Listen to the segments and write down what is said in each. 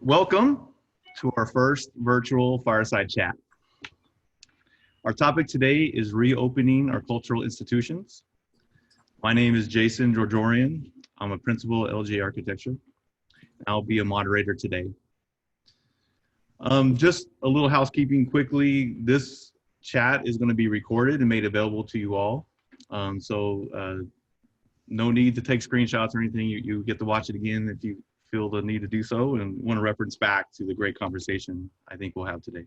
Welcome to our first virtual Fireside chat. Our topic today is reopening our cultural institutions. My name is Jason Georgiorian. I'm a principal at LG Architecture. I'll be a moderator today. Just a little housekeeping quickly. This chat is going to be recorded and made available to you all. No need to take screenshots or anything. You get to watch it again if you feel the need to do so and want to reference back to the great conversation I think we'll have today.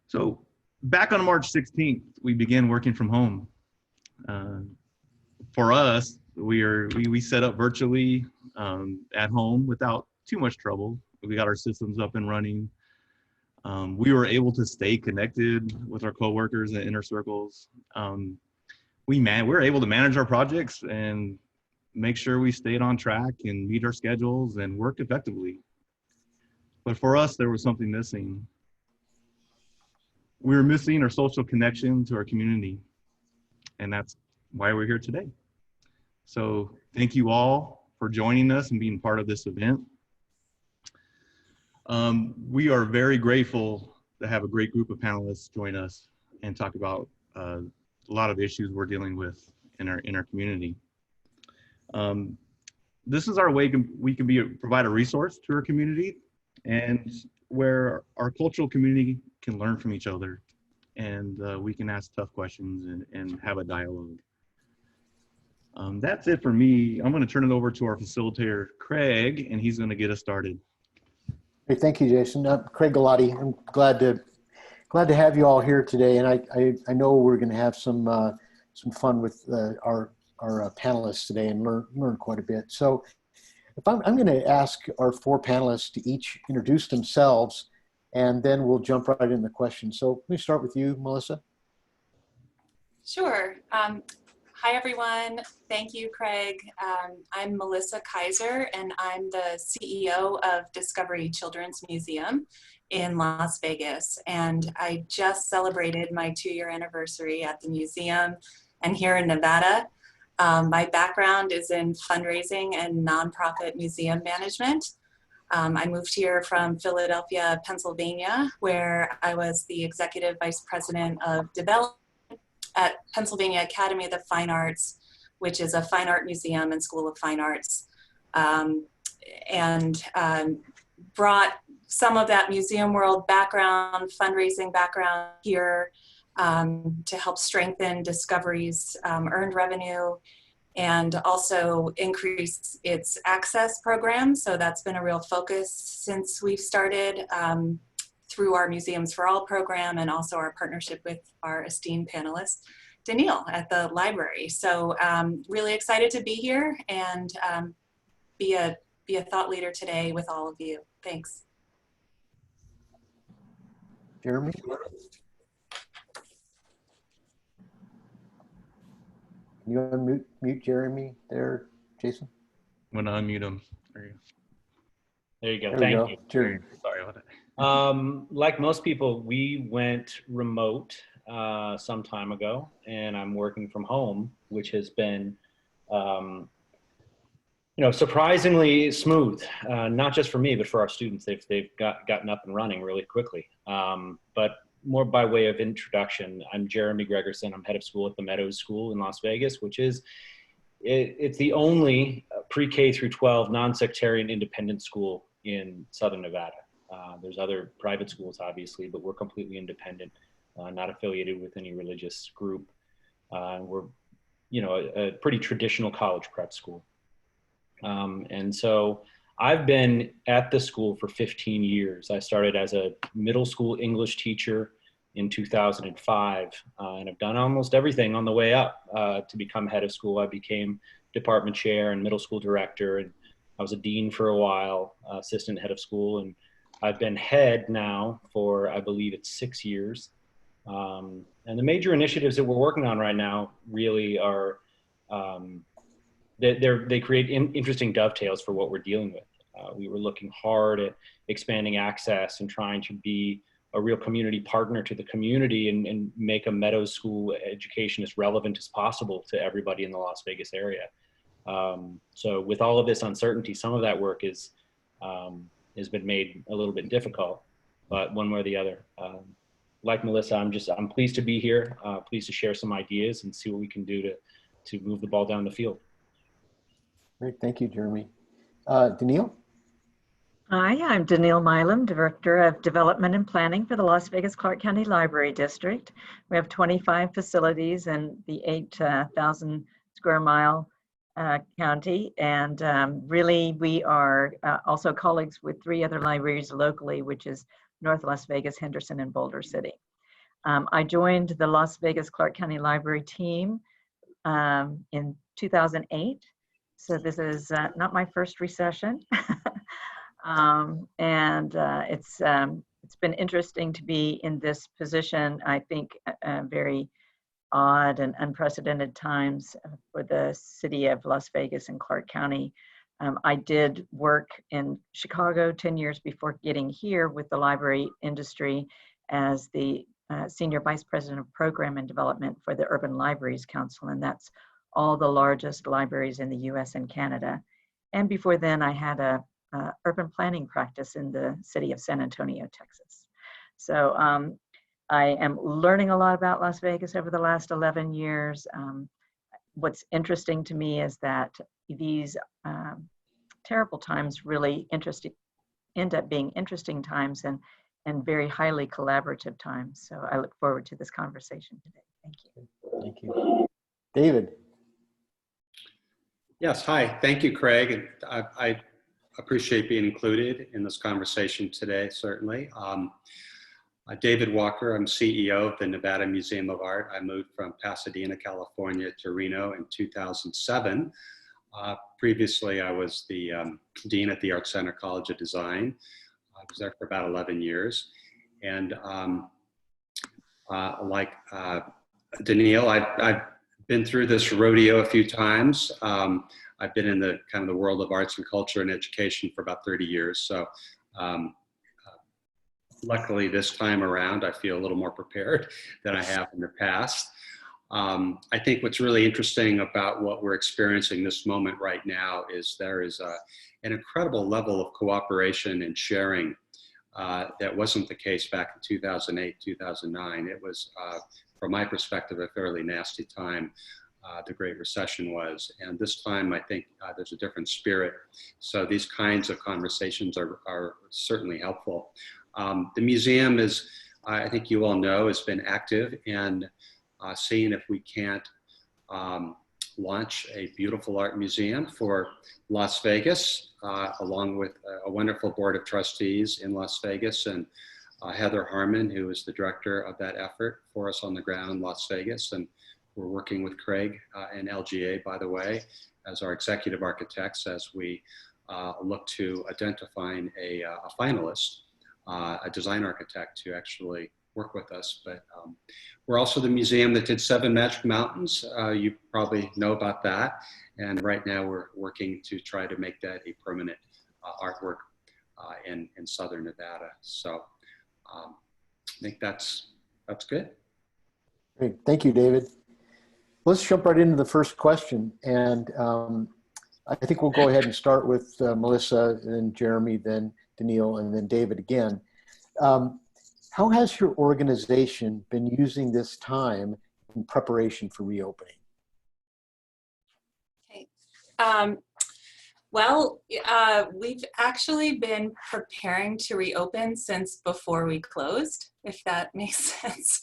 So back on March 16th, we began working from home. For us, we set up virtually at home without too much trouble. We got our systems up and running. We were able to stay connected with our coworkers and inner circles. We were able to manage our projects and make sure we stayed on track and meet our schedules and work effectively. But for us, there was something missing. We were missing our social connection to our community, and that's why we're here today. So thank you all for joining us and being part of this event. We are very grateful to have a great group of panelists join us and talk about a lot of issues we're dealing with in our community. This is our way we can provide a resource to our community and where our cultural community can learn from each other, and we can ask tough questions and have a dialogue. That's it for me. I'm going to turn it over to our facilitator, Craig, and he's going to get us started. Hey, thank you, Jason. Craig Galati. I'm glad to have you all here today, and I know we're going to have some fun with our panelists today and learn quite a bit. So I'm going to ask our four panelists to each introduce themselves, and then we'll jump right into the questions. So let me start with you, Melissa. Sure. Hi, everyone. Thank you, Craig. I'm Melissa Kizer, and I'm the CEO of Discovery Children's Museum in Las Vegas. And I just celebrated my 2-year anniversary at the museum and here in Nevada. My background is in fundraising and nonprofit museum management. I moved here from Philadelphia, Pennsylvania, where I was the Executive Vice President of Development at Pennsylvania Academy of the Fine Arts, which is a fine art museum and school of fine arts, and brought some of that museum world background, fundraising background here to help strengthen Discovery's earned revenue and also increase its access program. So that's been a real focus since we've started through our Museums for All program and also our partnership with our esteemed panelist, Daniil at the library. So really excited to be here and be a thought leader today with all of you. Thanks. Jeremy? Can you unmute Jeremy there, Jason? I'm going to unmute him. There you go. There Thank you. Jeremy. Sorry about that. Like most people, we went remote some time ago, and I'm working from home, which has been, surprisingly smooth. Not just for me, but for our students. They've gotten up and running really quickly. But more by way of introduction, I'm Jeremy Gregerson. I'm head of school at the Meadow School in Las Vegas, which is it's the only pre-K through 12 non-sectarian independent school in Southern Nevada. There's other private schools, obviously, but we're completely independent, not affiliated with any religious group. We're, a pretty traditional college prep school. And so I've been at the school for 15 years. I started as a middle school English teacher in 2005, and I've done almost everything on the way up to become head of school. I became department chair and middle school director, and I was a dean for a while, assistant head of school, and I've been head now for, I believe it's 6 years. And the major initiatives that we're working on right now really are, they create interesting dovetails for what we're dealing with. We were looking hard at expanding access and trying to be a real community partner to the community and make a Meadow School education as relevant as possible to everybody in the Las Vegas area. So with all of this uncertainty, some of that work is has been made a little bit difficult, but one way or the other. Like Melissa, I'm pleased to be here, pleased to share some ideas and see what we can do to move the ball down the field. Great, thank you, Jeremy. Danielle? Hi, I'm Danielle Milam, Director of Development and Planning for the Las Vegas Clark County Library District. We have 25 facilities in the 8,000 square mile county, and really we are also colleagues with 3 other libraries locally, which is North Las Vegas, Henderson, and Boulder City. I joined the Las Vegas Clark County Library team in 2008, so this is not my first recession. It's been interesting to be in this position. I think very odd and unprecedented times for the city of Las Vegas and Clark County. I did work in Chicago 10 years before getting here with the library industry as the Senior Vice President of Program and Development for the Urban Libraries Council, and that's all the largest libraries in the US and Canada. And before then, I had a urban planning practice in the city of San Antonio, Texas. So I am learning a lot about Las Vegas over the last 11 years. What's interesting to me is that these terrible times really end up being interesting times and very highly collaborative times. So I look forward to this conversation today. Thank you. Thank you. David? Yes, hi. Thank you, Craig. And I appreciate being included in this conversation today, certainly. David Walker, I'm CEO of the Nevada Museum of Art. I moved from Pasadena, California to Reno in 2007. Previously, I was the Dean at the Art Center College of Design. I was there for about 11 years. And like Danielle, I've been through this rodeo a few times. I've been in the kind of the world of arts and culture and education for about 30 years. So luckily this time around, I feel a little more prepared than I have in the past. I think what's really interesting about what we're experiencing this moment right now is there is an incredible level of cooperation and sharing that wasn't the case back in 2008, 2009. It was, from my perspective, a fairly nasty time. The Great Recession was. And this time, I think there's a different spirit. So these kinds of conversations are certainly helpful. The museum is, I think you all know, has been active in seeing if we can't launch a beautiful art museum for Las Vegas, along with a wonderful board of trustees in Las Vegas, and Heather Harmon, who is the director of that effort for us on the ground in Las Vegas. And we're working with Craig and LGA, by the way, as our executive architects as we look to identifying a finalist, a design architect to actually work with us. But we're also the museum that did 7 Magic Mountains. You probably know about that. And right now we're working to try to make that a permanent artwork in Southern Nevada. So I think that's good. Great, thank you, David. Let's jump right into the first question. And I think we'll go ahead and start with Melissa, and then Jeremy, then Danielle, and then David again. How has your organization been using this time in preparation for reopening? Okay. Well, we've actually been preparing to reopen since before we closed, if that makes sense.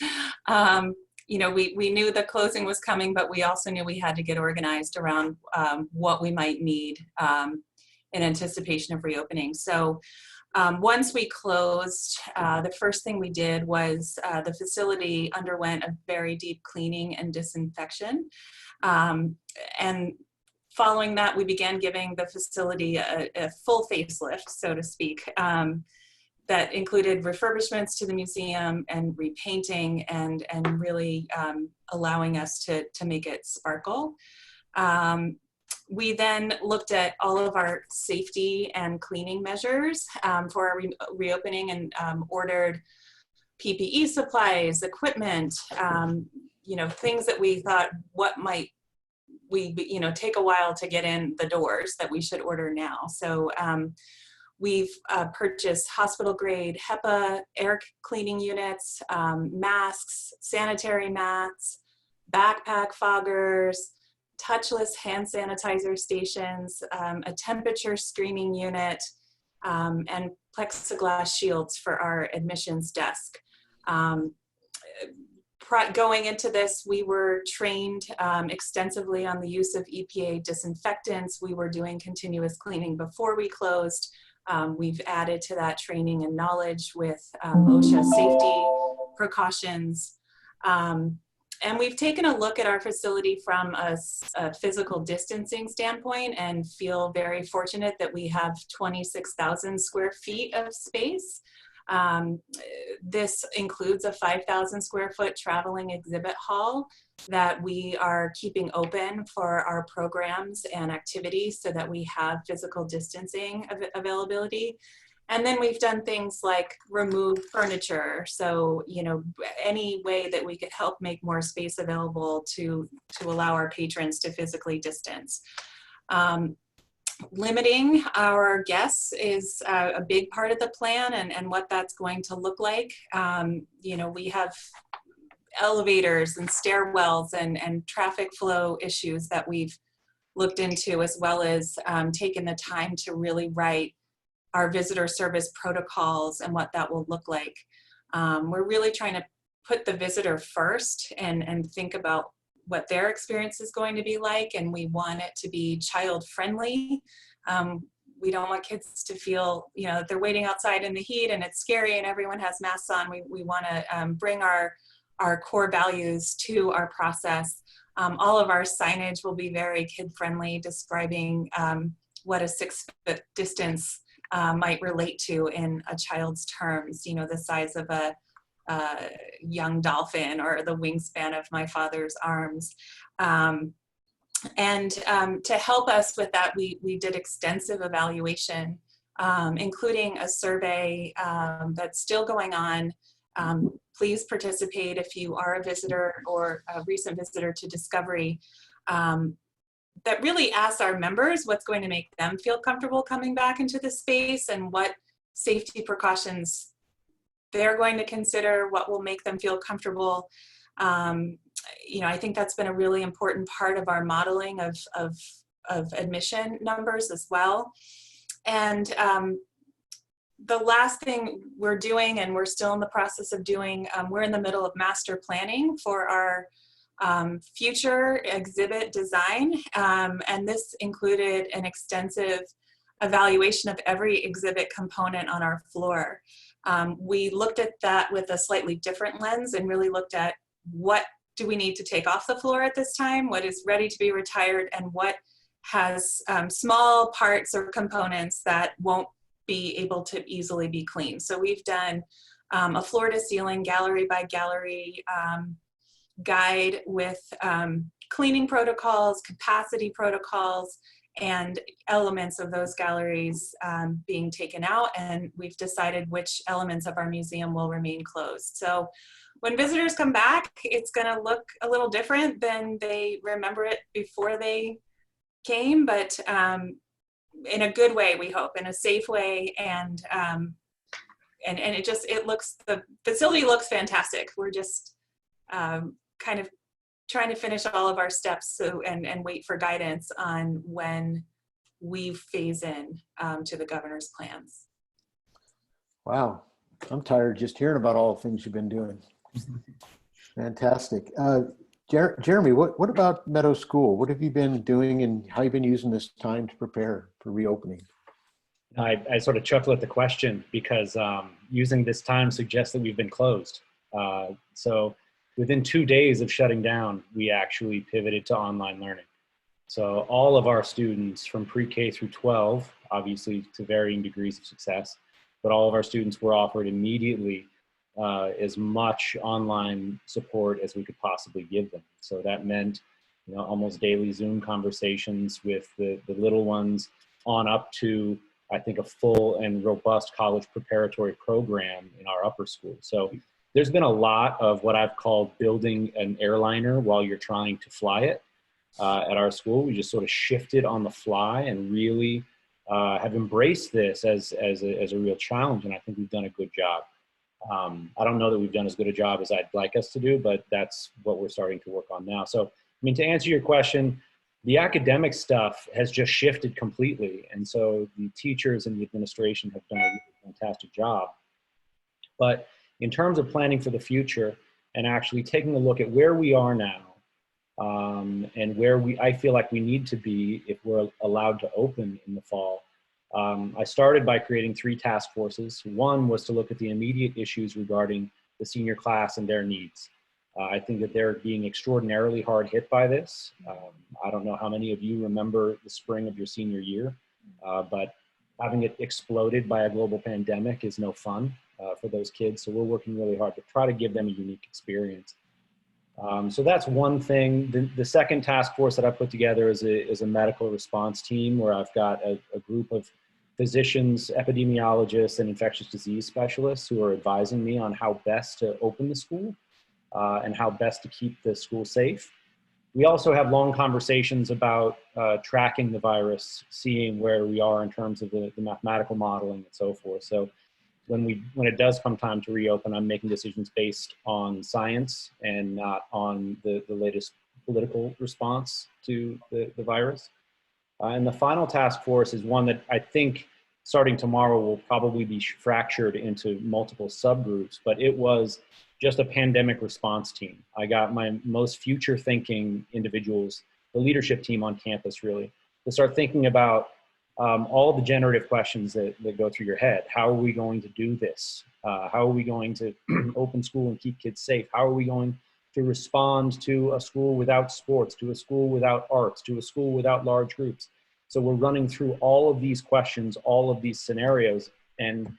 You know, we knew the closing was coming, but we also knew we had to get organized around what we might need in anticipation of reopening. So once we closed, the first thing we did was the facility underwent a very deep cleaning and disinfection. And following that, we began giving the facility a full facelift, so to speak, that included refurbishments to the museum and repainting and really allowing us to make it sparkle. We then looked at all of our safety and cleaning measures for our reopening and ordered PPE supplies, equipment, you know, things that we thought what might take a while to get in the doors that we should order now. So We've purchased hospital-grade HEPA air cleaning units, masks, sanitary mats, backpack foggers, touchless hand sanitizer stations, a temperature screening unit, and plexiglass shields for our admissions desk. Going into this, we were trained extensively on the use of EPA disinfectants. We were doing continuous cleaning before we closed. We've added to that training and knowledge with OSHA safety precautions. And we've taken a look at our facility from a physical distancing standpoint and feel very fortunate that we have 26,000 square feet of space. This includes a 5,000 square foot traveling exhibit hall that we are keeping open for our programs and activities so that we have physical distancing availability. And then we've done things like remove furniture. So, you know, any way that we could help make more space available to allow our patrons to physically distance. Limiting our guests is a big part of the plan and what that's going to look like. You know, we have elevators and stairwells and traffic flow issues that we've looked into, as well as taken the time to really write our visitor service protocols and what that will look like. We're really trying to put the visitor first and think about what their experience is going to be like, and we want it to be child friendly. We don't want kids to feel, you know, that they're waiting outside in the heat and it's scary and everyone has masks on. We want to bring our core values to our process. All of our signage will be very kid friendly, describing what a 6-foot distance might relate to in a child's terms, you know, the size of a young dolphin or the wingspan of my father's arms. And to help us with that, we did extensive evaluation, including a survey that's still going on. Please participate if you are a visitor or a recent visitor to Discovery. That really asks our members what's going to make them feel comfortable coming back into the space and what safety precautions they're going to consider, what will make them feel comfortable. You know, I think that's been a really important part of our modeling of admission numbers as well. And the last thing we're doing, and we're still in the process of doing, we're in the middle of master planning for our future exhibit design. And this included an extensive evaluation of every exhibit component on our floor. We looked at that with a slightly different lens and really looked at what do we need to take off the floor at this time, what is ready to be retired, and what has small parts or components that won't be able to easily be cleaned. So we've done a floor to ceiling, gallery by gallery guide with cleaning protocols, capacity protocols, and elements of those galleries being taken out, and we've decided which elements of our museum will remain closed. So when visitors come back, it's going to look a little different than they remember it before they came, but in a good way, we hope, in a safe way, and the facility looks fantastic. We're just kind of trying to finish all of our steps and wait for guidance on when we phase in to the governor's plans. Wow, I'm tired just hearing about all the things you've been doing. Fantastic. Jeremy, what about Meadow School? What have you been doing and how have you been using this time to prepare for reopening? I sort of chuckle at the question because using this time suggests that we've been closed. So within 2 days of shutting down, we actually pivoted to online learning. So all of our students from pre-K through 12, obviously to varying degrees of success, but all of our students were offered immediately as much online support as we could possibly give them. So that meant, you know, almost daily Zoom conversations with the little ones on up to, I think, a full and robust college preparatory program in our upper school. So there's been a lot of what I've called building an airliner while you're trying to fly it at our school. We just sort of shifted on the fly and really have embraced this as a real challenge, and I think we've done a good job. I don't know that we've done as good a job as I'd like us to do, but that's what we're starting to work on now. So, I mean, to answer your question, the academic stuff has just shifted completely. And so the teachers and the administration have done a really fantastic job. But in terms of planning for the future and actually taking a look at where we are now, and where I feel like we need to be if we're allowed to open in the fall, I started by creating 3 task forces. One was to look at the immediate issues regarding the senior class and their needs. I think that they're being extraordinarily hard hit by this. I don't know how many of you remember the spring of your senior year, but having it exploded by a global pandemic is no fun for those kids. So we're working really hard to try to give them a unique experience. So that's one thing. The second task force that I put together is a medical response team where I've got a group of physicians, epidemiologists, and infectious disease specialists who are advising me on how best to open the school and how best to keep the school safe. We also have long conversations about tracking the virus, seeing where we are in terms of the mathematical modeling and so forth. So when it does come time to reopen, I'm making decisions based on science and not on the latest political response to the virus. And the final task force is one that I think starting tomorrow will probably be fractured into multiple subgroups, but it was just a pandemic response team. I got my most future thinking individuals, the leadership team on campus really, to start thinking about all the generative questions that go through your head. How are we going to do this? How are we going to open school and keep kids safe? How are we going to respond to a school without sports, to a school without arts, to a school without large groups? So we're running through all of these questions, all of these scenarios, and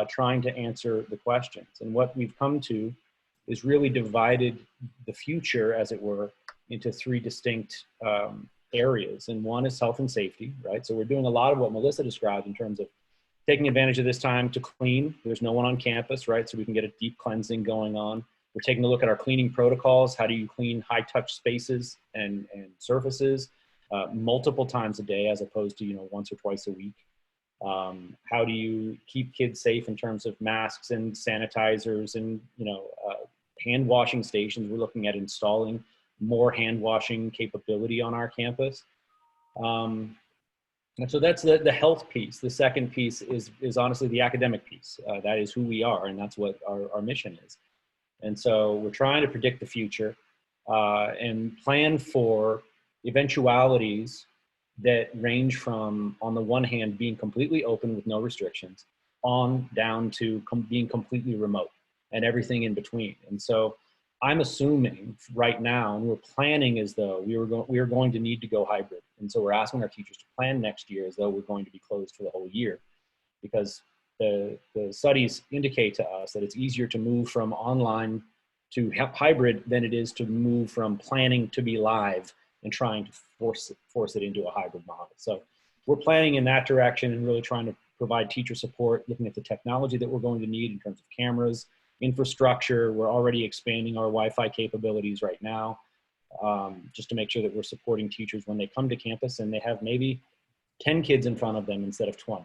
trying to answer the questions. And what we've come to is really divided the future, as it were, into 3 distinct areas. And one is health and safety, right? So we're doing a lot of what Melissa described in terms of taking advantage of this time to clean. There's no one on campus, right? So we can get a deep cleansing going on. We're taking a look at our cleaning protocols. How do you clean high touch spaces and surfaces multiple times a day as opposed to, once or twice a week? How do you keep kids safe in terms of masks and sanitizers and, hand washing stations? We're looking at installing more hand washing capability on our campus. And so that's the health piece. The second piece is honestly the academic piece. That is who we are, and that's what our mission is. And so we're trying to predict the future and plan for eventualities that range from, on the one hand, being completely open with no restrictions, on down to being completely remote and everything in between. And so I'm assuming right now, and we're planning as though we are going to need to go hybrid. And so we're asking our teachers to plan next year as though we're going to be closed for the whole year, because the studies indicate to us that it's easier to move from online to hybrid than it is to move from planning to be live and trying to force it into a hybrid model. So we're planning in that direction and really trying to provide teacher support, looking at the technology that we're going to need in terms of cameras, infrastructure. We're already expanding our Wi-Fi capabilities right now, just to make sure that we're supporting teachers when they come to campus and they have maybe 10 kids in front of them instead of 20.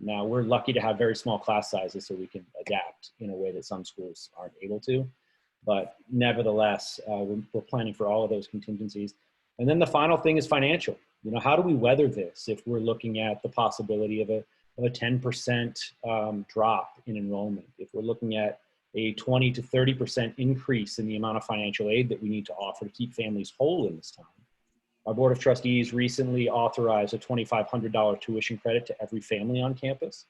Now, we're lucky to have very small class sizes so we can adapt in a way that some schools aren't able to. But nevertheless, we're planning for all of those contingencies. And then the final thing is financial. How do we weather this if we're looking at the possibility of a 10% drop in enrollment, if we're looking at a 20 to 30% increase in the amount of financial aid that we need to offer to keep families whole in this time? Our Board of Trustees recently authorized a $2,500 tuition credit to every family on campus,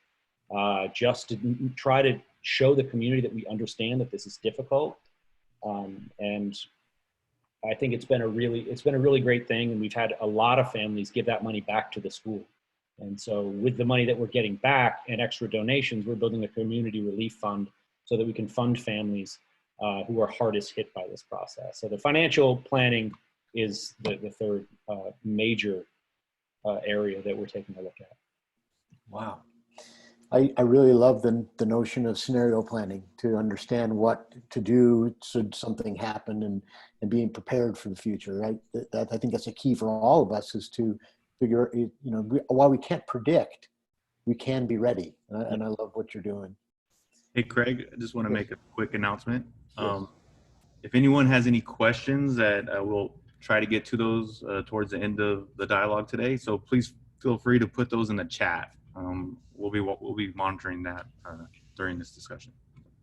just to try to show the community that we understand that this is difficult. And I think it's been a really great thing, and we've had a lot of families give that money back to the school. And so with the money that we're getting back and extra donations, we're building a community relief fund so that we can fund families who are hardest hit by this process. So the financial planning is the third major area that we're taking a look at. Wow. I really love the notion of scenario planning, to understand what to do should something happen, and being prepared for the future, right? I think that's a key for all of us, is to figure, while we can't predict, we can be ready. And I love what you're doing. Hey, Craig, I just want to make a quick announcement. Yes. If anyone has any questions that we'll try to get to those towards the end of the dialogue today. So please feel free to put those in the chat. We'll be monitoring that during this discussion.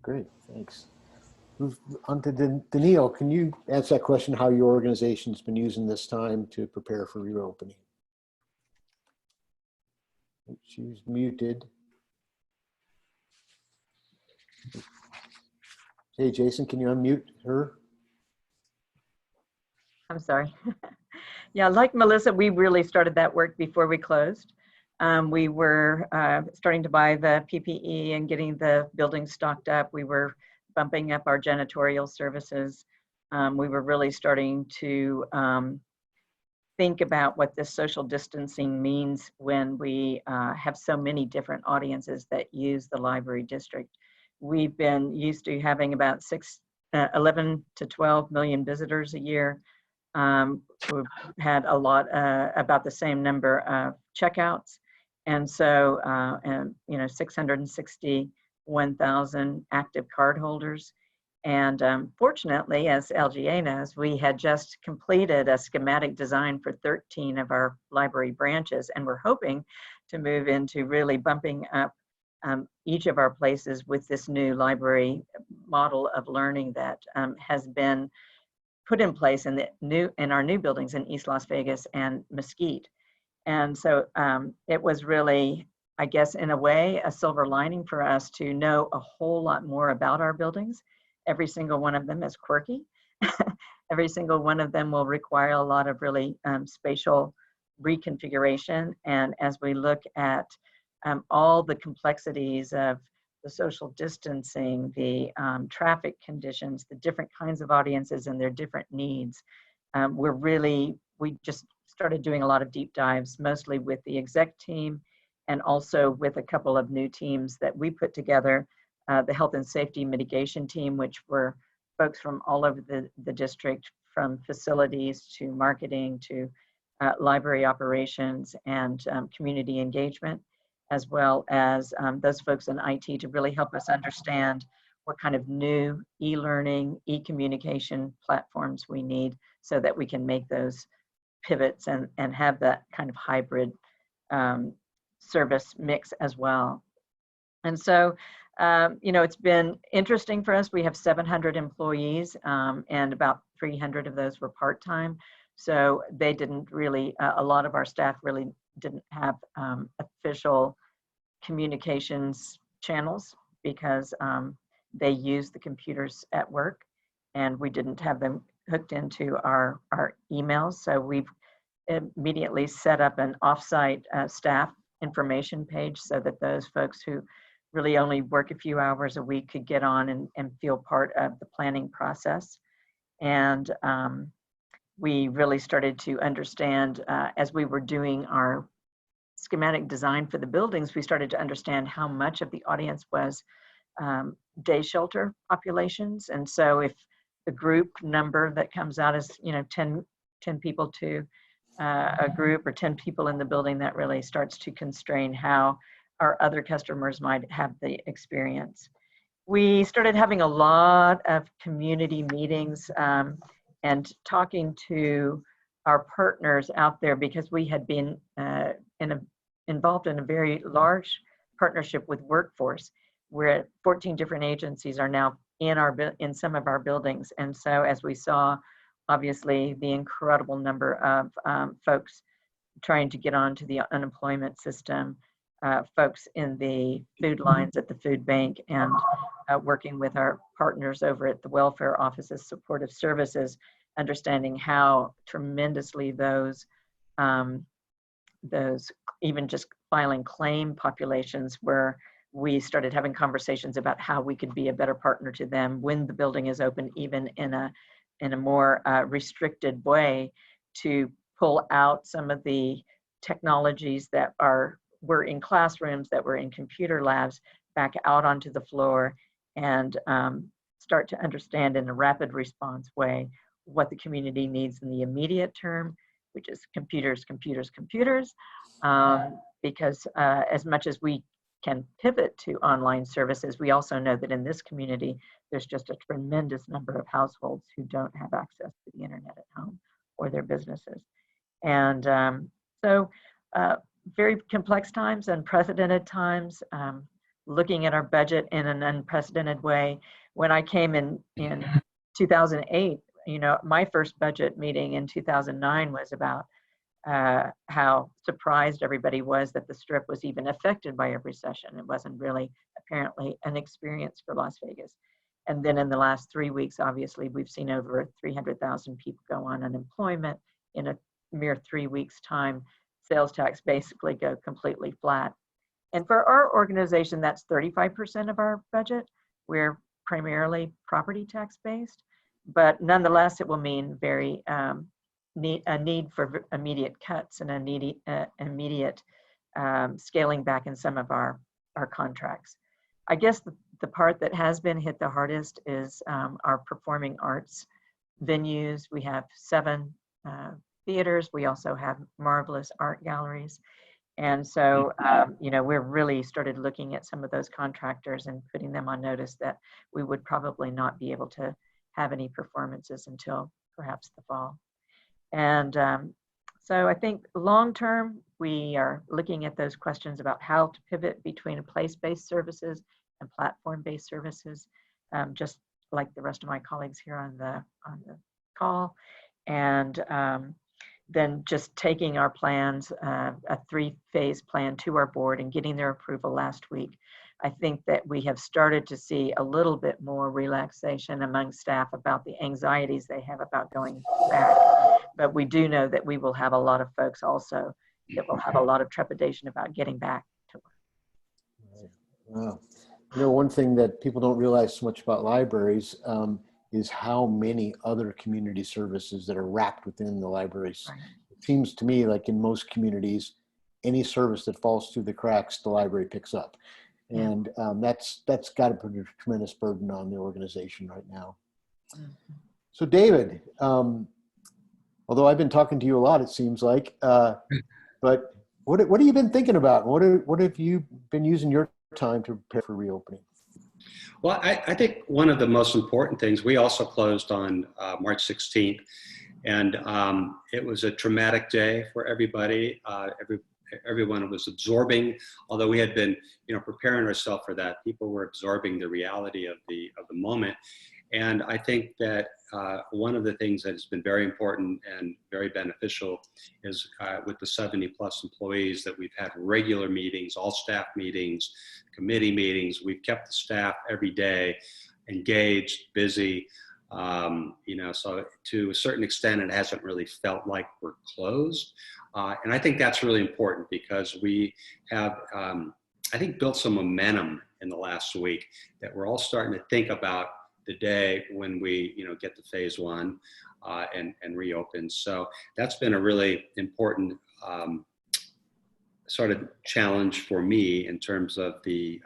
Great, thanks. Move on to Daniil. Can you answer that question, how your organization's been using this time to prepare for reopening? She's muted. Hey, Jason, can you unmute her? I'm sorry. Yeah, like Melissa, we really started that work before we closed. We were starting to buy the PPE and getting the building stocked up. We were bumping up our janitorial services. We were really starting to think about what this social distancing means when we have so many different audiences that use the library district. We've been used to having about 11 to 12 million visitors a year. We've had a lot, about the same number of checkouts. And so, 661,000 active cardholders. And fortunately, as LGA knows, we had just completed a schematic design for 13 of our library branches, and we're hoping to move into really bumping up each of our places with this new library model of learning that has been put in place in our new buildings in East Las Vegas and Mesquite. And so it was really, I guess, in a way, a silver lining for us to know a whole lot more about our buildings. Every single one of them is quirky. Every single one of them will require a lot of really spatial reconfiguration. And as we look at all the complexities of the social distancing, the traffic conditions, the different kinds of audiences and their different needs, we just started doing a lot of deep dives, mostly with the exec team and also with a couple of new teams that we put together, the health and safety mitigation team, which were folks from all over the district, from facilities to marketing to library operations and community engagement, as well as those folks in IT to really help us understand what kind of new e-learning, e-communication platforms we need so that we can make those pivots and have that kind of hybrid service mix as well. And so, it's been interesting for us. We have 700 employees and about 300 of those were part-time. So they didn't really, a lot of our staff really didn't have official communications channels because they use the computers at work and we didn't have them hooked into our emails. So we've immediately set up an offsite staff information page so that those folks who really only work a few hours a week could get on and feel part of the planning process. And we really started to understand as we were doing our schematic design for the buildings, we started to understand how much of the audience was day shelter populations. And so if the group number that comes out is 10 people to a group or 10 people in the building, that really starts to constrain how our other customers might have the experience. We started having a lot of community meetings and talking to our partners out there because we had been involved in a very large partnership with Workforce, where 14 different agencies are now in some of our buildings. And so as we saw, obviously, the incredible number of folks trying to get onto the unemployment system, folks in the food lines at the food bank, and working with our partners over at the welfare offices, supportive services, understanding how tremendously those even just filing claim populations, where we started having conversations about how we could be a better partner to them when the building is open, even in a more restricted way, to pull out some of the technologies that were in classrooms, that were in computer labs, back out onto the floor and start to understand in a rapid response way what the community needs in the immediate term, which is computers, computers, computers, because as much as we can pivot to online services, we also know that in this community, there's just a tremendous number of households who don't have access to the internet at home or their businesses. And so very complex times, unprecedented times, looking at our budget in an unprecedented way. When I came in 2008, my first budget meeting in 2009 was about how surprised everybody was that the Strip was even affected by a recession. It wasn't really apparently an experience for Las Vegas. And then in the last 3 weeks, obviously, we've seen over 300,000 people go on unemployment. In a mere 3 weeks' time, sales tax basically go completely flat. And for our organization, that's 35% of our budget. We're primarily property tax based, but nonetheless, it will mean very a need for immediate cuts and immediate scaling back in some of our contracts. I guess the part that has been hit the hardest is our performing arts venues. We have 7 theaters. We also have marvelous art galleries. And so, we're really started looking at some of those contractors and putting them on notice that we would probably not be able to have any performances until perhaps the fall. And so I think long-term, we are looking at those questions about how to pivot between place-based services and platform-based services, just like the rest of my colleagues here on the call. And then just taking our plans, a 3-phase plan to our board and getting their approval last week. I think that we have started to see a little bit more relaxation among staff about the anxieties they have about going back. But we do know that we will have a lot of folks also that will have a lot of trepidation about getting back to work. Wow. One thing that people don't realize so much about libraries is how many other community services that are wrapped within the libraries. Right. It seems to me like in most communities, any service that falls through the cracks, the library picks up. And that's got to put a tremendous burden on the organization right now. Mm-hmm. So David, although I've been talking to you a lot, it seems like, but what have you been thinking about? What have you been using your time to prepare for reopening? Well, I think one of the most important things, we also closed on March 16th, and it was a traumatic day for everybody. Everyone was absorbing, although we had been, preparing ourselves for that. People were absorbing the reality of the moment. And I think that one of the things that has been very important and very beneficial is with the 70+ employees that we've had regular meetings, all staff meetings, committee meetings. We've kept the staff every day engaged, busy. So to a certain extent, it hasn't really felt like we're closed. And I think that's really important because we have, I think, built some momentum in the last week that we're all starting to think about the day when we, get to phase 1 and reopen. So that's been a really important sort of challenge for me in terms of the,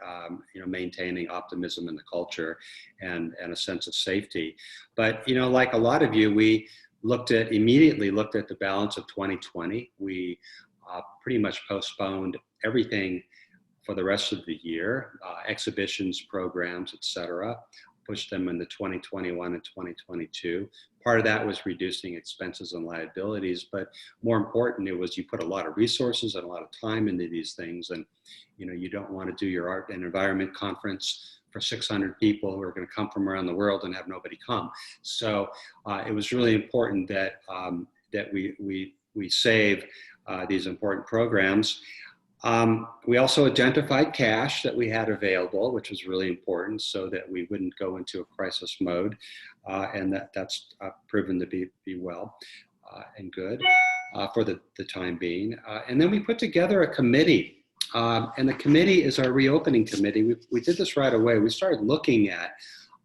maintaining optimism in the culture and a sense of safety. But, like a lot of you, we immediately looked at the balance of 2020. We pretty much postponed everything for the rest of the year, exhibitions, programs, et cetera, pushed them into 2021 and 2022. Part of that was reducing expenses and liabilities, but more important, it was you put a lot of resources and a lot of time into these things. And, you don't want to do your art and environment conference for 600 people who are going to come from around the world and have nobody come. So it was really important that that we save these important programs. We also identified cash that we had available, which was really important so that we wouldn't go into a crisis mode. And that's proven to be well and good for the time being. And then we put together a committee. And the committee is our reopening committee. We did this right away. We started looking at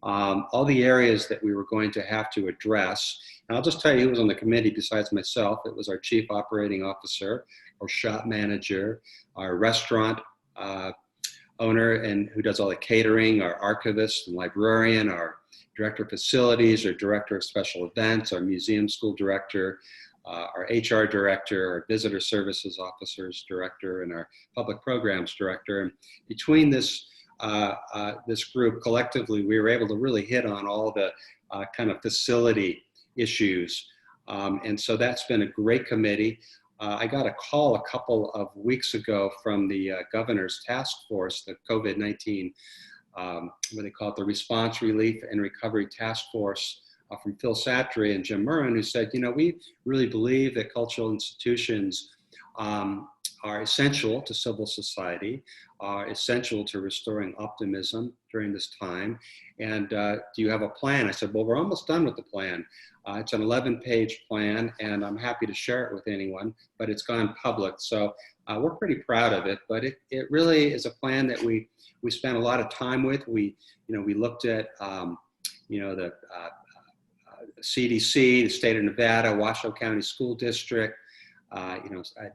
all the areas that we were going to have to address. And I'll just tell you who was on the committee besides myself. It was our chief operating officer, our shop manager, our restaurant owner and who does all the catering, our archivist and librarian, our director of facilities, our director of special events, our museum school director, our HR director, our visitor services officers director, and our public programs director. And between this group collectively, we were able to really hit on all the kind of facility issues. And so that's been a great committee. I got a call a couple of weeks ago from the governor's task force, the COVID-19, what they call it, the Response, Relief, and Recovery Task Force, from Phil Satry and Jim Murren, who said, you know, we really believe that cultural institutions are essential to civil society, are essential to restoring optimism during this time. And do you have a plan? I said, well, we're almost done with the plan. It's an 11-page plan, and I'm happy to share it with anyone, but it's gone public. So we're pretty proud of it, but it really is a plan that we spent a lot of time with. We looked at, the CDC, the state of Nevada, Washoe County School District,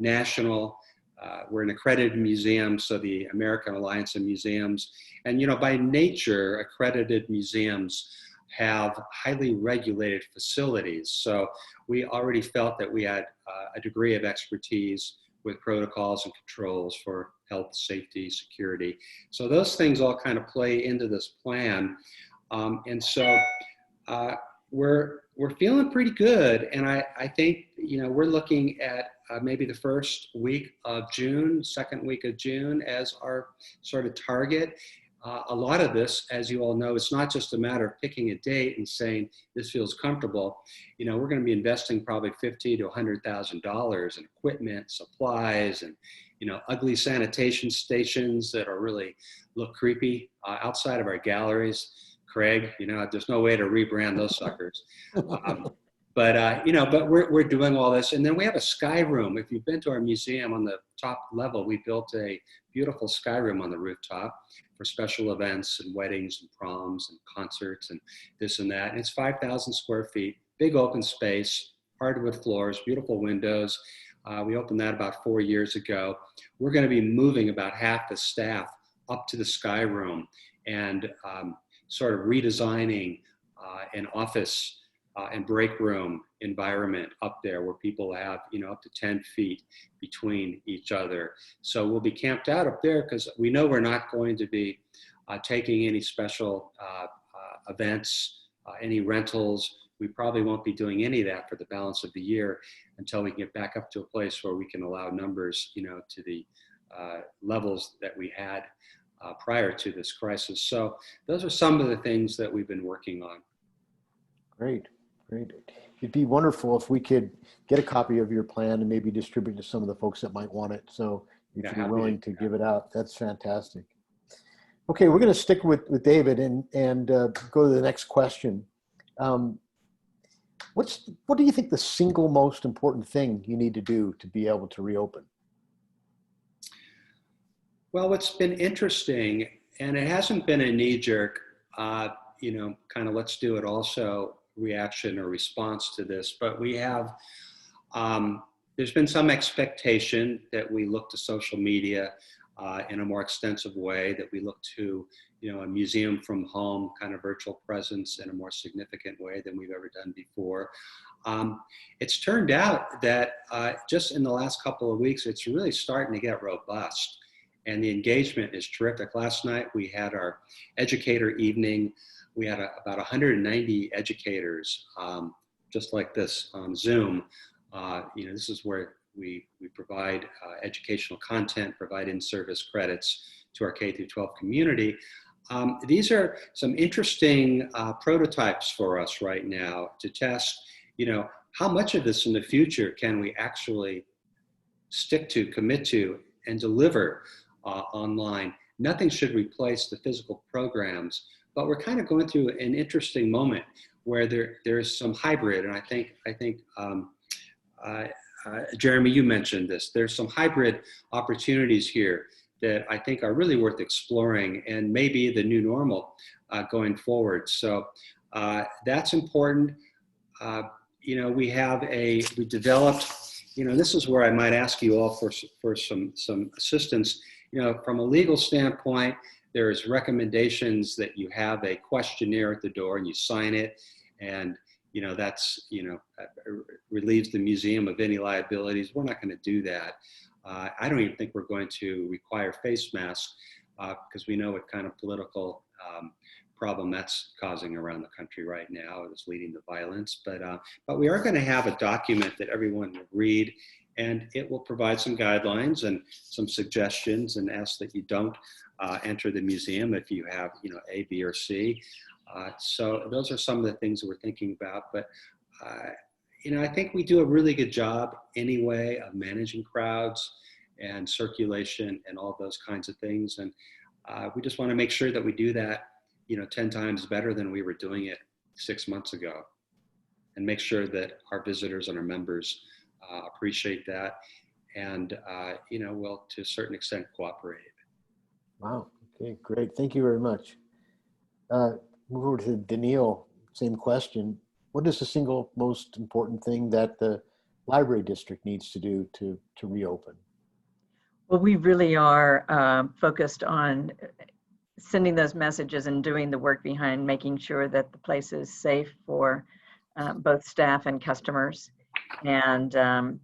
national. We're an accredited museum, so the American Alliance of Museums. And, by nature, accredited museums have highly regulated facilities. So we already felt that we had a degree of expertise with protocols and controls for health, safety, security. So those things all kind of play into this plan. And so we're feeling pretty good. And I think, we're looking at maybe the first week of June, second week of June as our sort of target. A lot of this, as you all know, it's not just a matter of picking a date and saying this feels comfortable. We're going to be investing probably $50,000 to $100,000 in equipment, supplies, and ugly sanitation stations that are really look creepy outside of our galleries. Craig, there's no way to rebrand those suckers. But we're doing all this. And then we have a sky room. If you've been to our museum on the top level, we built a beautiful sky room on the rooftop for special events and weddings and proms and concerts and this and that. And it's 5,000 square feet, big open space, hardwood floors, beautiful windows. We opened that about 4 years ago. We're going to be moving about half the staff up to the sky room and sort of redesigning an office and break room environment up there where people have, up to 10 feet between each other. So we'll be camped out up there because we know we're not going to be taking any special events, any rentals. We probably won't be doing any of that for the balance of the year until we can get back up to a place where we can allow numbers, to the levels that we had prior to this crisis. So those are some of the things that we've been working on. Great. It'd be wonderful if we could get a copy of your plan and maybe distribute to some of the folks that might want it. So if you're willing to give it out, that's fantastic. Okay, we're going to stick with David and go to the next question. What do you think the single most important thing you need to do to be able to reopen? Well, what's been interesting, and it hasn't been a knee-jerk, kind of let's do it also reaction or response to this, but we have, there's been some expectation that we look to social media in a more extensive way, that we look to, a museum from home kind of virtual presence in a more significant way than we've ever done before. It's turned out that just in the last couple of weeks, it's really starting to get robust. And the engagement is terrific. Last night we had our educator evening. We had about 190 educators, just like this on Zoom. This is where we provide educational content, provide in-service credits to our K through 12 community. These are some interesting prototypes for us right now to test, how much of this in the future can we actually stick to, commit to, and deliver online. Nothing should replace the physical programs, but we're kind of going through an interesting moment where there's some hybrid, and I think Jeremy, you mentioned this. There's some hybrid opportunities here that I think are really worth exploring and maybe the new normal going forward. So that's important. We developed, this is where I might ask you all for some assistance. From a legal standpoint, there's recommendations that you have a questionnaire at the door and you sign it, and that's, relieves the museum of any liabilities. We're not going to do that. I don't even think we're going to require face masks because we know what kind of political problem that's causing around the country right now. It's leading to violence. But we are going to have a document that everyone will read, and it will provide some guidelines and some suggestions, and ask that you don't enter the museum if you have, A, B, or C. So those are some of the things that we're thinking about. But I think we do a really good job anyway of managing crowds and circulation and all those kinds of things. And we just want to make sure that we do that, 10 times better than we were doing it 6 months ago, and make sure that our visitors and our members appreciate that and, will to a certain extent cooperate. Wow. Okay, great. Thank you very much. Move over to Daniil, same question. What is the single most important thing that the library district needs to do to reopen? Well, we really are focused on sending those messages and doing the work behind making sure that the place is safe for both staff and customers. And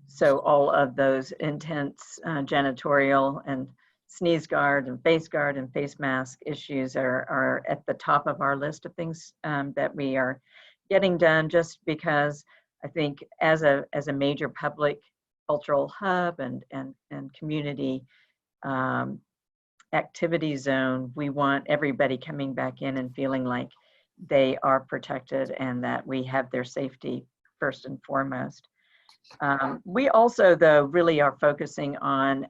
so all of those intense janitorial and sneeze guard and face mask issues are at the top of our list of things that we are getting done, just because I think as a major public cultural hub and community activity zone, we want everybody coming back in and feeling like they are protected and that we have their safety first and foremost. We also, though, really are focusing on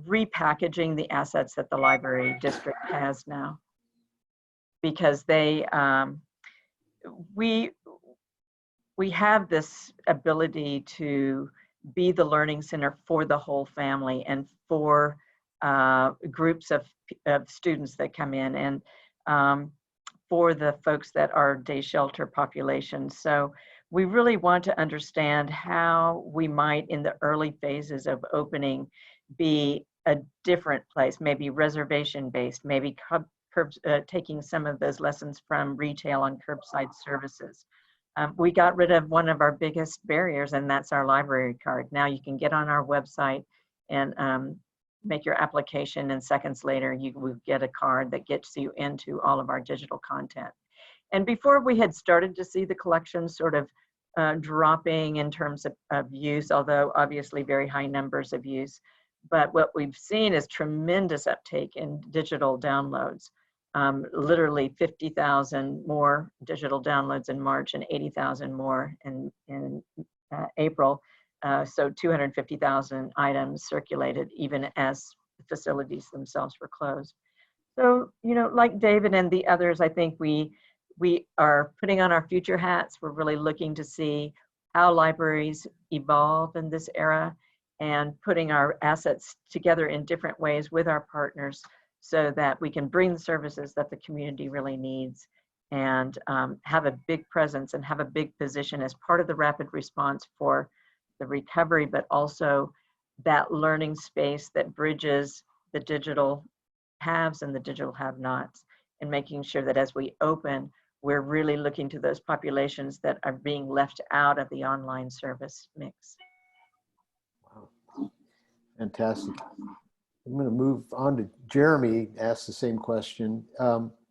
repackaging the assets that the library district has now, because we have this ability to be the learning center for the whole family and for groups of students that come in, and for the folks that are day shelter populations. So we really want to understand how we might, in the early phases of opening, be a different place, maybe reservation based, maybe taking some of those lessons from retail and curbside services. We got rid of one of our biggest barriers, and that's our library card. Now you can get on our website and make your application, and seconds later you will get a card that gets you into all of our digital content. And before, we had started to see the collection sort of dropping in terms of use, although obviously very high numbers of use. But what we've seen is tremendous uptake in digital downloads. Literally 50,000 more digital downloads in March and 80,000 more in April. So 250,000 items circulated even as the facilities themselves were closed. So, like David and the others, I think we are putting on our future hats. We're really looking to see how libraries evolve in this era and putting our assets together in different ways with our partners so that we can bring the services that the community really needs and have a big presence and have a big position as part of the rapid response for the recovery, but also that learning space that bridges the digital haves and the digital have-nots, and making sure that as we open, we're really looking to those populations that are being left out of the online service mix. Wow, fantastic. I'm going to move on to Jeremy, ask the same question.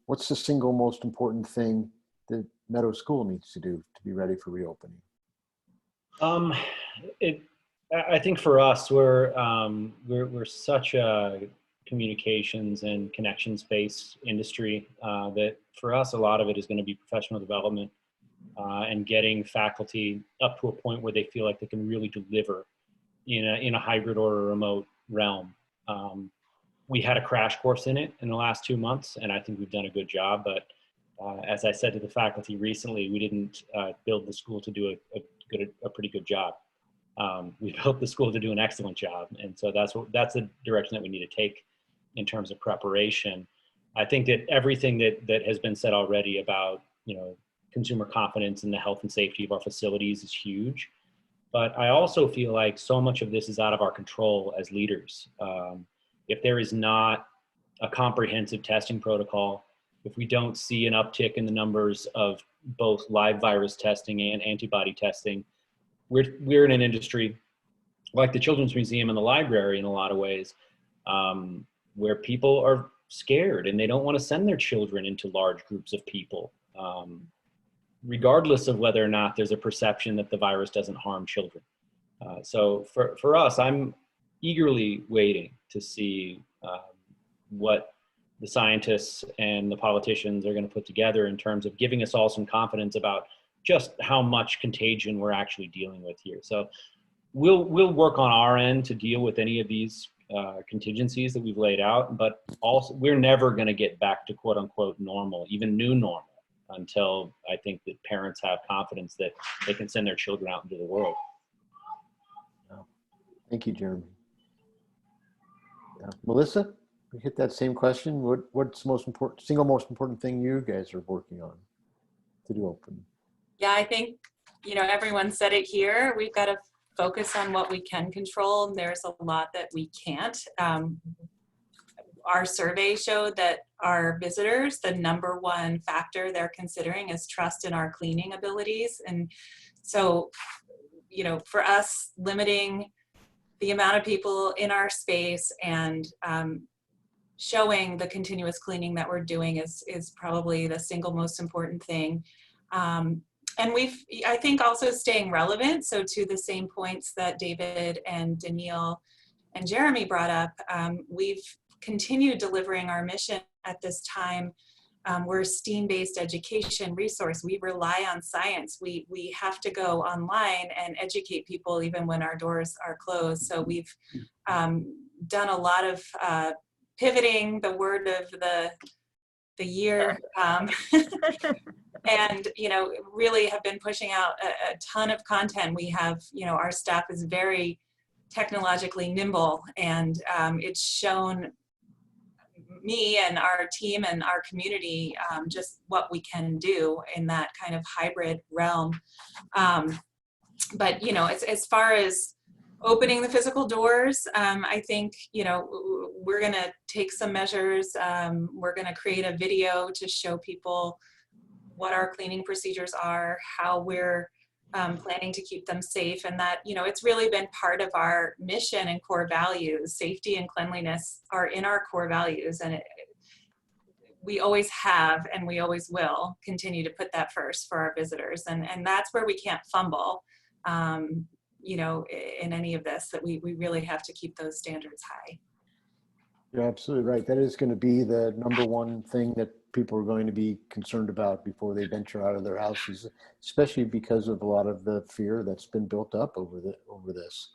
What's the single most important thing that Meadow School needs to do to be ready for reopening? I think for us, we're such a communications and connections-based industry that for us, a lot of it is going to be professional development and getting faculty up to a point where they feel like they can really deliver in a hybrid or a remote realm. We had a crash course in it in the last 2 months, and I think we've done a good job. But as I said to the faculty recently, we didn't build the school to do a pretty good job. We built the school to do an excellent job, and so that's the direction that we need to take in terms of preparation. I think that everything that has been said already about consumer confidence and the health and safety of our facilities is huge. But I also feel like so much of this is out of our control as leaders. If there is not a comprehensive testing protocol, if we don't see an uptick in the numbers of both live virus testing and antibody testing. We're in an industry like the Children's Museum and the library in a lot of ways, where people are scared and they don't want to send their children into large groups of people, regardless of whether or not there's a perception that the virus doesn't harm children. So for us, I'm eagerly waiting to see what the scientists and the politicians are going to put together in terms of giving us all some confidence about just how much contagion we're actually dealing with here. So we'll work on our end to deal with any of these contingencies that we've laid out, but also we're never going to get back to quote unquote normal, even new normal, until I think that parents have confidence that they can send their children out into the world. Thank you, Jeremy. Melissa, we hit that same question. What's the most important, single most important thing you guys are working on to do open? Yeah, I think, everyone said it here. We've got to focus on what we can control. There's a lot that we can't. Our survey showed that our visitors, the #1 factor they're considering is trust in our cleaning abilities. And so, for us, limiting the amount of people in our space and showing the continuous cleaning that we're doing is probably the single most important thing. And I think also staying relevant. So to the same points that David and Daniil and Jeremy brought up, we've continued delivering our mission at this time. We're a STEAM-based education resource. We rely on science. We have to go online and educate people even when our doors are closed. So we've done a lot of pivoting, the word of the year, and really have been pushing out a ton of content. We have, our staff is very technologically nimble, and it's shown me and our team and our community just what we can do in that kind of hybrid realm. But as far as opening the physical doors, I think we're going to take some measures. We're going to create a video to show people what our cleaning procedures are, how we're planning to keep them safe, and that it's really been part of our mission and core values. Safety and cleanliness are in our core values, and we always have and we always will continue to put that first for our visitors, and that's where we can't fumble in any of this, that we really have to keep those standards high. You're absolutely right. That is going to be the #1 thing that people are going to be concerned about before they venture out of their houses, especially because of a lot of the fear that's been built up over this.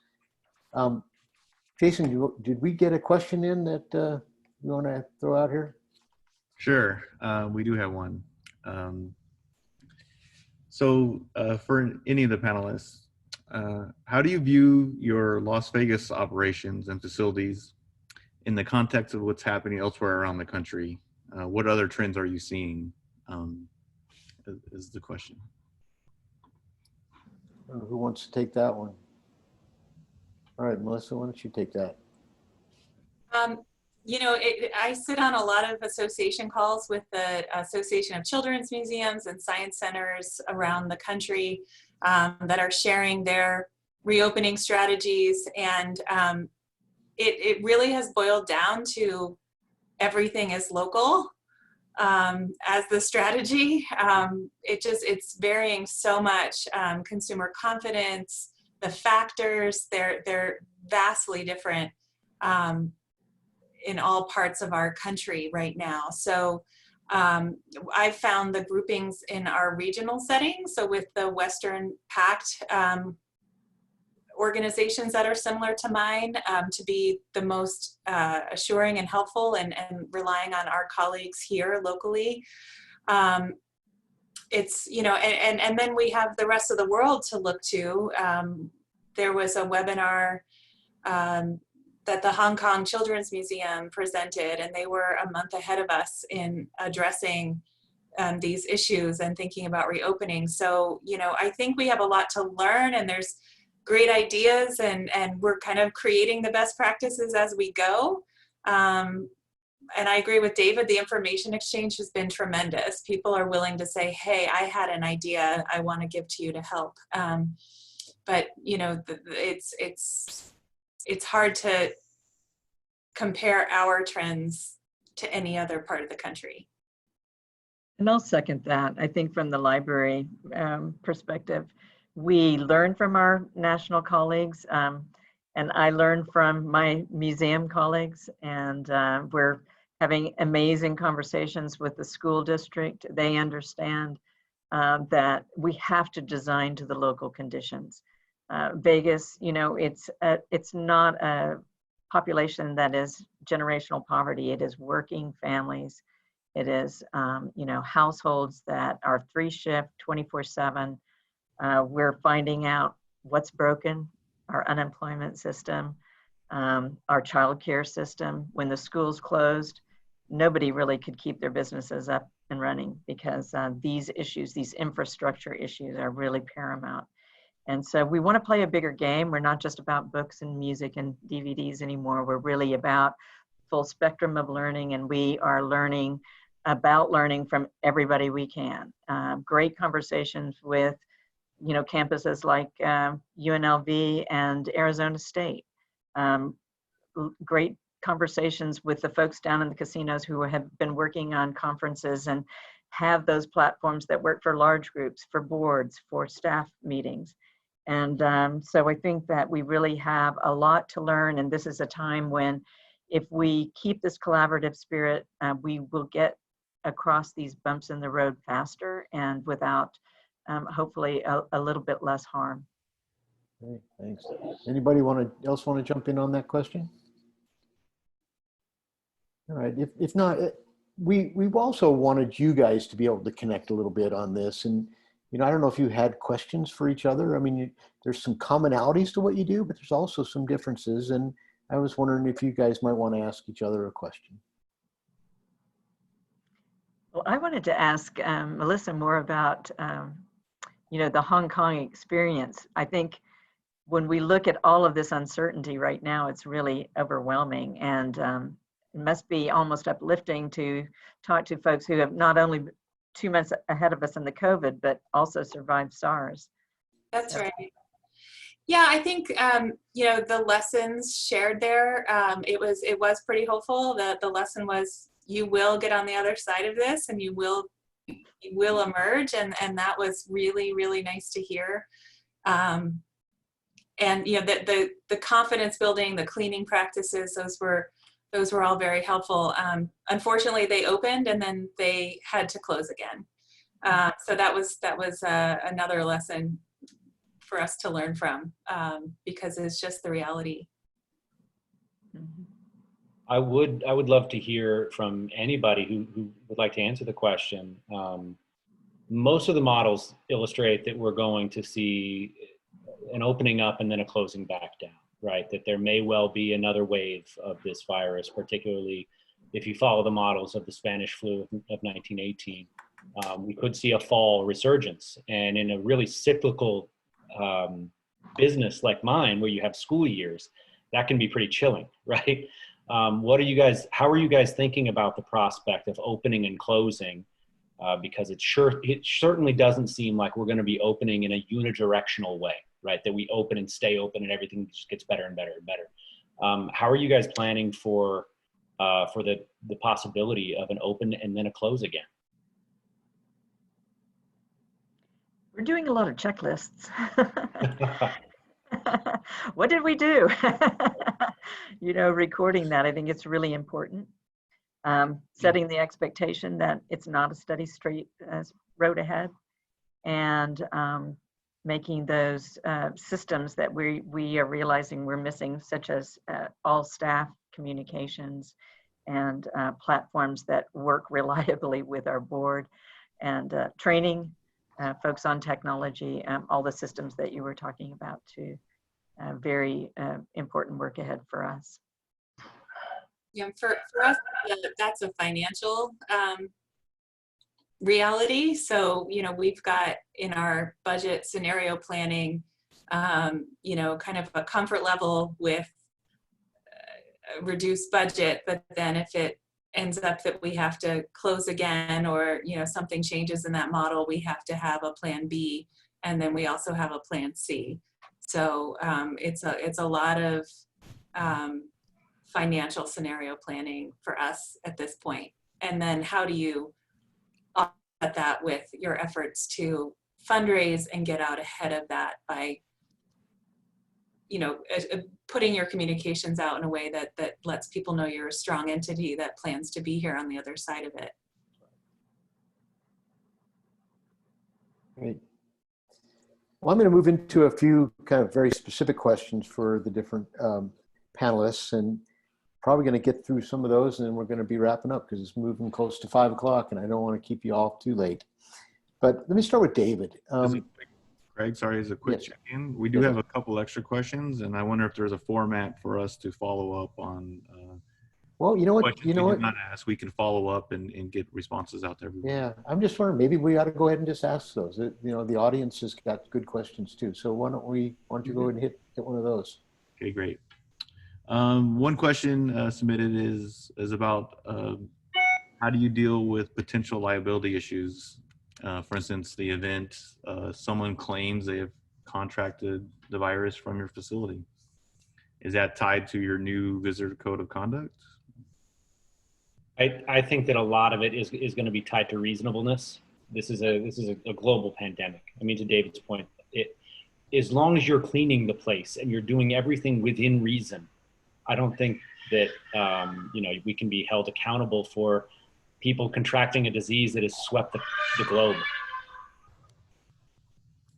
Jason, did we get a question in that you want to throw out here? Sure, we do have one. So for any of the panelists, how do you view your Las Vegas operations and facilities in the context of what's happening elsewhere around the country? What other trends are you seeing is the question. Who wants to take that one? All right, Melissa, why don't you take that? I sit on a lot of association calls with the Association of Children's Museums and Science Centers around the country that are sharing their reopening strategies. And it really has boiled down to everything is local as the strategy. It's varying so much. Consumer confidence, the factors, they're vastly different in all parts of our country right now. So I've found the groupings in our regional settings, so with the Western Pact organizations that are similar to mine, to be the most assuring and helpful, and relying on our colleagues here locally. It's, and then we have the rest of the world to look to. There was a webinar that the Hong Kong Children's Museum presented, and they were a month ahead of us in addressing these issues and thinking about reopening. So, I think we have a lot to learn, and there's great ideas, and we're kind of creating the best practices as we go. and I agree with David, the information exchange has been tremendous. People are willing to say, hey, I had an idea I want to give to you to help. But you know, it's hard to compare our trends to any other part of the country. And I'll second that. I think from the library perspective, we learn from our national colleagues, and I learn from my museum colleagues, and we're having amazing conversations with the school district. They understand that we have to design to the local conditions. Vegas, you know, it's not a population that is generational poverty. It is working families. It is, you know, households that are 3-shift, 24/7. We're finding out what's broken, our unemployment system, our childcare system. When the schools closed, nobody really could keep their businesses up and running because these issues, these infrastructure issues are really paramount. And so we want to play a bigger game. We're not just about books and music and DVDs anymore. We're really about full spectrum of learning, and we are learning about learning from everybody we can. Great conversations with, you know, campuses like UNLV and Arizona State. Great conversations with the folks down in the casinos who have been working on conferences and have those platforms that work for large groups, for boards, for staff meetings. And so I think that we really have a lot to learn, and this is a time when if we keep this collaborative spirit, we will get across these bumps in the road faster and without hopefully a little bit less harm. Great, thanks. Anybody else want to jump in on that question? All right, if not, we've also wanted you guys to be able to connect a little bit on this. And, you know, I don't know if you had questions for each other. I mean, there's some commonalities to what you do, but there's also some differences. And I was wondering if you guys might want to ask each other a question. Well, I wanted to ask Melissa more about, you know, the Hong Kong experience. I think when we look at all of this uncertainty right now, it's really overwhelming, and it must be almost uplifting to talk to folks who have not only 2 months ahead of us in the COVID, but also survived SARS. That's right. Yeah, I think you know, the lessons shared there. It was pretty hopeful. The lesson was you will get on the other side of this, and you will emerge, and that was really, really nice to hear. And you know, the confidence building, the cleaning practices, those were all very helpful. Unfortunately, they opened and then they had to close again. So that was another lesson for us to learn from, because it's just the reality. I would love to hear from anybody who would like to answer the question. Most of the models illustrate that we're going to see an opening up and then a closing back down, right? That there may well be another wave of this virus, particularly if you follow the models of the Spanish flu of 1918. We could see a fall resurgence, and in a really cyclical business like mine, where you have school years, that can be pretty chilling, right? How are you guys thinking about the prospect of opening and closing? Because it certainly doesn't seem like we're going to be opening in a unidirectional way, right? That we open and stay open and everything just gets better and better and better. How are you guys planning for the possibility of an open and then a close again? We're doing a lot of checklists. What did we do? You know, recording that, I think it's really important. Setting the expectation that it's not a steady straight road ahead, and making those systems that we are realizing we're missing, such as all staff communications and platforms that work reliably with our board, and training folks on technology, all the systems that you were talking about too. Very important work ahead for us. Yeah, for us, that's a financial reality. So, you know, we've got in our budget scenario planning, you know, kind of a comfort level with a reduced budget, but then if it ends up that we have to close again, or something changes in that model, we have to have a plan B, and then we also have a plan C. So it's a lot of financial scenario planning for us at this point. And then how do you offset that with your efforts to fundraise and get out ahead of that by putting your communications out in a way that lets people know you're a strong entity that plans to be here on the other side of it. Great. Well, I'm going to move into a few kind of very specific questions for the different panelists, and probably going to get through some of those, and then we're going to be wrapping up because it's moving close to 5 o'clock, and I don't want to keep you all too late. But let me start with David. Greg, sorry, as a quick check-in, we do have a couple extra questions, and I wonder if there's a format for us to follow up on. Well, you know what? Questions we did not ask, we can follow up and get responses out to everyone. Yeah, I'm just wondering, maybe we ought to go ahead and just ask those. The audience has got good questions too. So why don't you go ahead and hit one of those? Okay, great. One question submitted is about how do you deal with potential liability issues? For instance, the event, someone claims they have contracted the virus from your facility. Is that tied to your new visitor code of conduct? I think that a lot of it is going to be tied to reasonableness. This is a global pandemic. I mean, to David's point, as long as you're cleaning the place and you're doing everything within reason, I don't think that we can be held accountable for people contracting a disease that has swept the globe.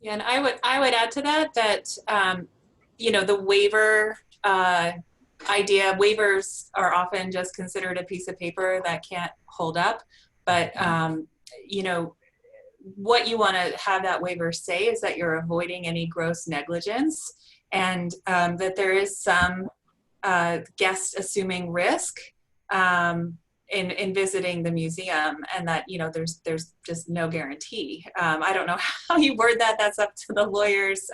Yeah, and I would add to that the waiver idea, waivers are often just considered a piece of paper that can't hold up, but what you want to have that waiver say is that you're avoiding any gross negligence, and that there is some guest assuming risk in visiting the museum, and that there's just no guarantee. I don't know how you word that. That's up to the lawyers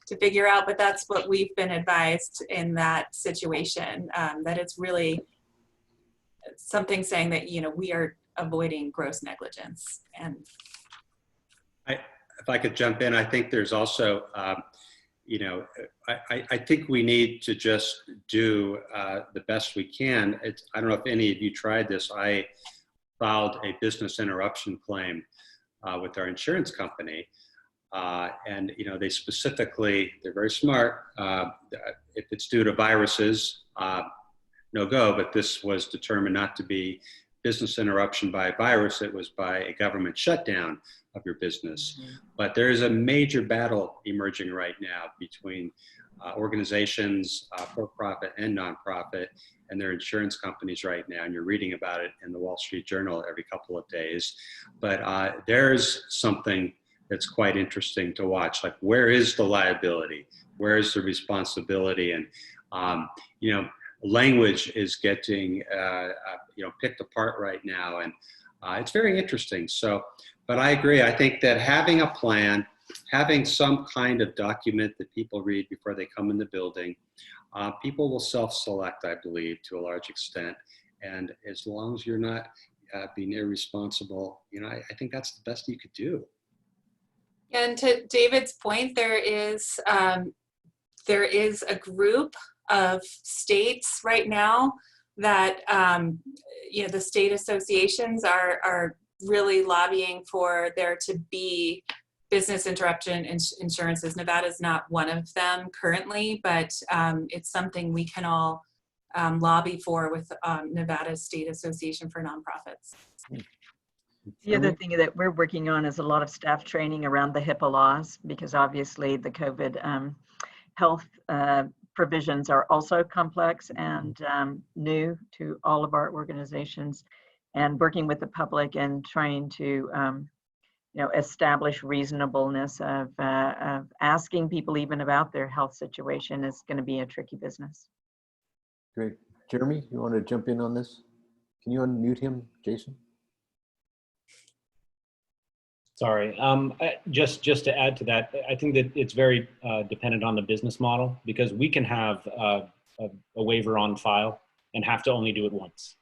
to figure out, but that's what we've been advised in that situation. That it's really something saying that we are avoiding gross negligence. And if I could jump in, I think there's also I think we need to just do the best we can. I don't know if any of you tried this. I filed a business interruption claim with our insurance company. And they specifically, they're very smart. If it's due to viruses, no go, but this was determined not to be business interruption by a virus. It was by a government shutdown of your business. Mm-hmm. But there is a major battle emerging right now between organizations, for-profit and nonprofit, and their insurance companies right now. And you're reading about it in the Wall Street Journal every couple of days. But there's something that's quite interesting to watch. Like, where is the liability? Where is the responsibility? And, language is getting, picked apart right now. And it's very interesting. So, but I agree. I think that having a plan, having some kind of document that people read before they come in the building, people will self-select, I believe, to a large extent. And as long as you're not being irresponsible, I think that's the best you could do. And to David's point, there is a group of states right now that the state associations are really lobbying for there to be business interruption insurances. Nevada is not one of them currently, but it's something we can all lobby for with Nevada State Association for Nonprofits. The other thing that we're working on is a lot of staff training around the HIPAA laws, because obviously the COVID health provisions are also complex and new to all of our organizations, and working with the public and trying to establish reasonableness of asking people even about their health situation is going to be a tricky business. Great. Jeremy, you want to jump in on this? Can you unmute him, Jason? Sorry, just to add to that, I think that it's very dependent on the business model, because we can have a waiver on file and have to only do it once.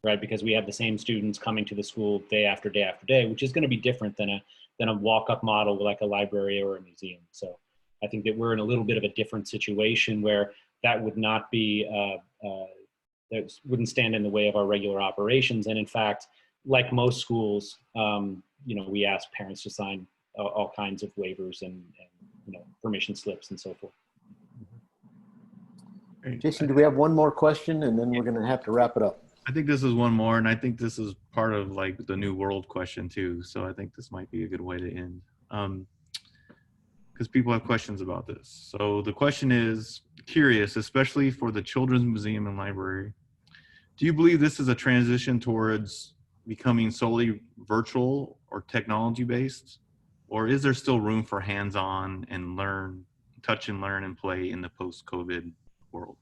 right? Because we have the same students coming to the school day after day after day, which is going to be different than a walk-up model like a library or a museum. So I think that we're in a little bit of a different situation where that would not be, that wouldn't stand in the way of our regular operations. And in fact, like most schools, we ask parents to sign all kinds of waivers and permission slips and so forth. Jason, do we have one more question, and then we're going to have to wrap it up? I think this is one more, and I think this is part of like the new world question too. So I think this might be a good way to end, because people have questions about this. So the question is, curious, especially for the Children's Museum and Library, do you believe this is a transition towards becoming solely virtual or technology based, or is there still room for hands-on and learn, touch and learn and play in the post-COVID world?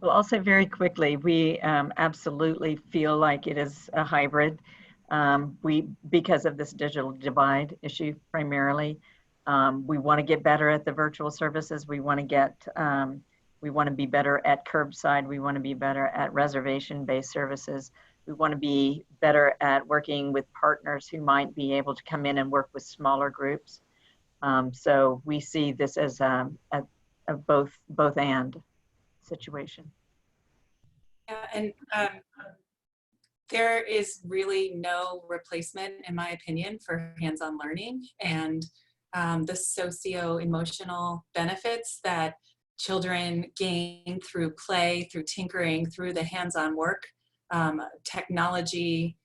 Well, I'll say very quickly, we absolutely feel like it is a hybrid. Because of this digital divide issue primarily, we want to get better at the virtual services. We want to be better at curbside. We want to be better at reservation-based services. We want to be better at working with partners who might be able to come in and work with smaller groups. So we see this as a both and situation. Yeah, and there is really no replacement, in my opinion, for hands-on learning and the socio-emotional benefits that children gain through play, through tinkering, through the hands-on work. Technology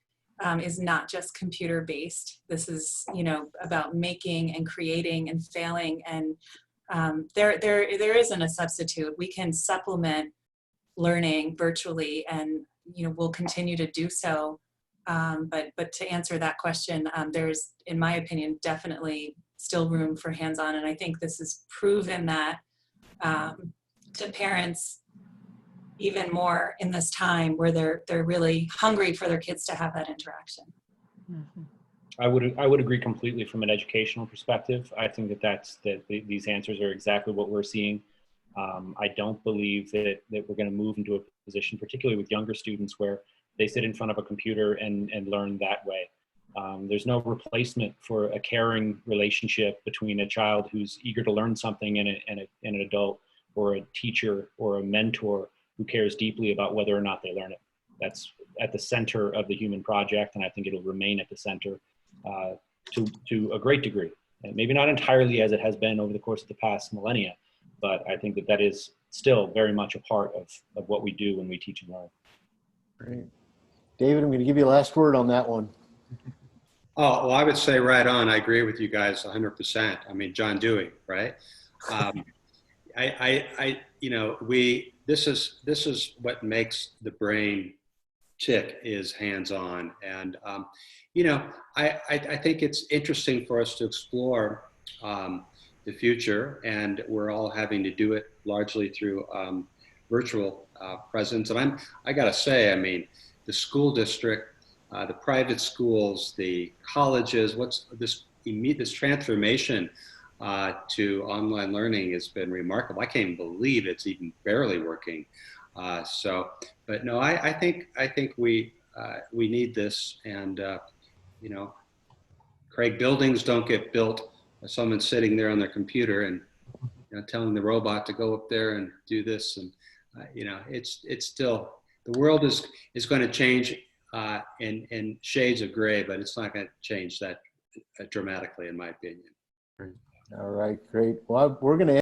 is not just computer-based. This is, about making and creating and failing, and there isn't a substitute. We can supplement learning virtually, and we'll continue to do so. But to answer that question, there's, in my opinion, definitely still room for hands-on, and I think this has proven that to parents even more in this time where they're really hungry for their kids to have that interaction. Mm-hmm. I would agree completely from an educational perspective. I think that these answers are exactly what we're seeing. I don't believe that we're going to move into a position, particularly with younger students, where they sit in front of a computer and learn that way. There's no replacement for a caring relationship between a child who's eager to learn something and an adult or a teacher or a mentor who cares deeply about whether or not they learn it. That's at the center of the human project, and I think it'll remain at the center to a great degree. And maybe not entirely as it has been over the course of the past millennia, but I think that is still very much a part of what we do when we teach and learn. Great. David, I'm going to give you the last word on that one. Oh, well, I would say right on. I agree with you guys 100%. I mean, John Dewey, right? This is what makes the brain tick, is hands-on. And, I think it's interesting for us to explore the future, and we're all having to do it largely through virtual presence. And I got to say, I mean, the school district, the private schools, the colleges, this transformation to online learning has been remarkable. I can't even believe it's even barely working. But no, I think we need this, and Craig, buildings don't get built by someone sitting there on their computer and telling the robot to go up there and do this, and it's still, the world is going to change in shades of gray, but it's not going to change that dramatically, in my opinion. All right, great. Well, we're going to